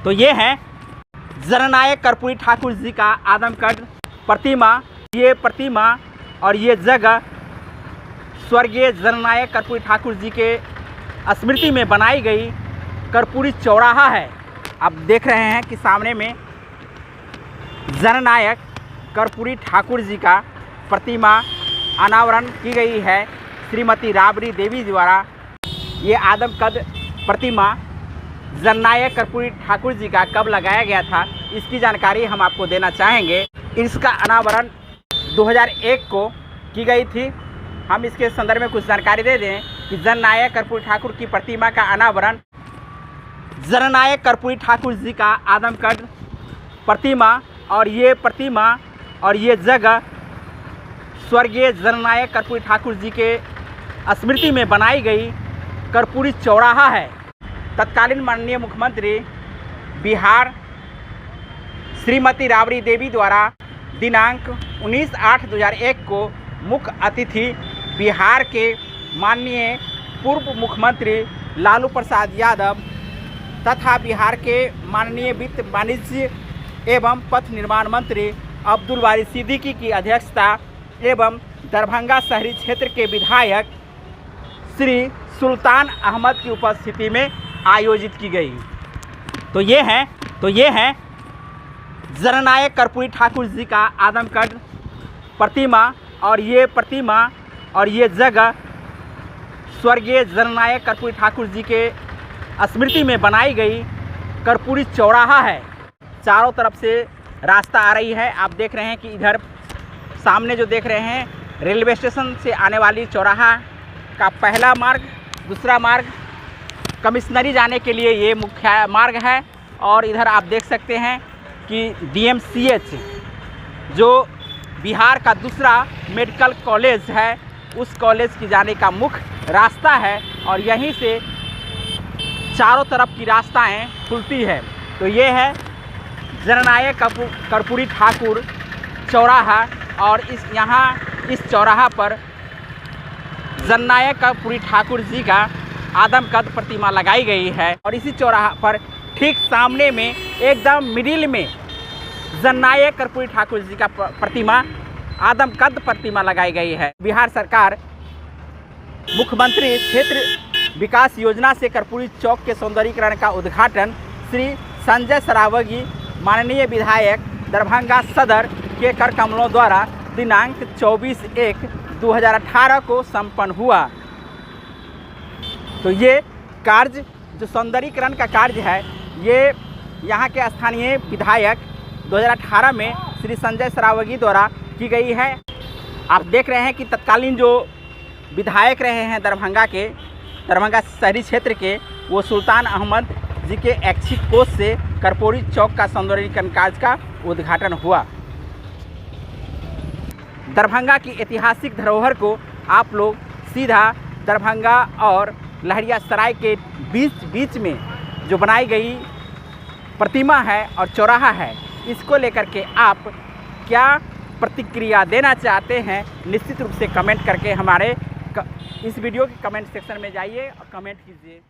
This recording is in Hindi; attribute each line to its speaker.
Speaker 1: तो ये है जननायक कर्पूरी ठाकुर जी का आदमकद प्रतिमा। ये प्रतिमा और ये जगह स्वर्गीय जननायक कर्पूरी ठाकुर जी के स्मृति में बनाई गई कर्पूरी चौराहा है। आप देख रहे हैं कि सामने में जननायक कर्पूरी ठाकुर जी का प्रतिमा अनावरण की गई है श्रीमती राबड़ी देवी द्वारा। ये आदमकद प्रतिमा जननायक कर्पूरी ठाकुर जी का कब लगाया गया था, इसकी जानकारी हम आपको देना चाहेंगे। इसका अनावरण 2001 को की गई थी। हम इसके संदर्भ में कुछ जानकारी दे दें कि जननायक कर्पूरी ठाकुर की प्रतिमा का अनावरण जननायक कर्पूरी ठाकुर जी का आदमकद प्रतिमा और ये जगह स्वर्गीय जननायक कर्पूरी ठाकुर जी के स्मृति में बनाई गई कर्पूरी चौराहा है। तत्कालीन माननीय मुख्यमंत्री बिहार श्रीमती राबड़ी देवी द्वारा दिनांक 19/8/2001 को मुख्य अतिथि बिहार के माननीय पूर्व मुख्यमंत्री लालू प्रसाद यादव तथा बिहार के माननीय वित्त वाणिज्य एवं पथ निर्माण मंत्री अब्दुल बारी सिद्दीकी की अध्यक्षता एवं दरभंगा शहरी क्षेत्र के विधायक श्री सुल्तान अहमद की उपस्थिति में आयोजित की गई। तो ये है जननायक कर्पूरी ठाकुर जी का आदमकद प्रतिमा और ये जगह स्वर्गीय जननायक कर्पूरी ठाकुर जी के स्मृति में बनाई गई कर्पूरी चौराहा है। चारों तरफ से रास्ता आ रही है। आप देख रहे हैं कि इधर सामने जो देख रहे हैं रेलवे स्टेशन से आने वाली चौराहा का पहला मार्ग, दूसरा मार्ग कमिश्नरी जाने के लिए ये मुख्य मार्ग है। और इधर आप देख सकते हैं कि DMCH जो बिहार का दूसरा मेडिकल कॉलेज है, उस कॉलेज की जाने का मुख्य रास्ता है और यहीं से चारों तरफ की रास्ताएं खुलती है। तो ये है जननायक कर्पूरी ठाकुर चौराहा और इस चौराहा पर जननायक कर्पूरी ठाकुर जी का आदमकद प्रतिमा लगाई गई है। और इसी चौराहा पर ठीक सामने में एकदम मिडिल में जननायक कर्पूरी ठाकुर जी का प्रतिमा आदमकद प्रतिमा लगाई गई है। बिहार सरकार मुख्यमंत्री क्षेत्र विकास योजना से कर्पूरी चौक के सौंदर्यीकरण का उद्घाटन श्री संजय सरावगी माननीय विधायक दरभंगा सदर के कर कमलों द्वारा दिनांक 24/1/2018 को संपन्न हुआ। तो ये कार्य जो सौंदर्यीकरण का कार्य है, ये यहाँ के स्थानीय विधायक 2018 में श्री संजय सरावगी द्वारा की गई है। आप देख रहे हैं कि तत्कालीन जो विधायक रहे हैं दरभंगा शहरी क्षेत्र के, वो सुल्तान अहमद जी के ऐच्छिक कोष से कर्पूरी चौक का सौंदर्यीकरण कार्य का उद्घाटन हुआ। दरभंगा की ऐतिहासिक धरोहर को आप लोग सीधा दरभंगा और लहरियासराय के बीच में जो बनाई गई प्रतिमा है और चौराहा है, इसको लेकर के आप क्या प्रतिक्रिया देना चाहते हैं, निश्चित रूप से कमेंट करके हमारे इस वीडियो के कमेंट सेक्शन में जाइए और कमेंट कीजिए।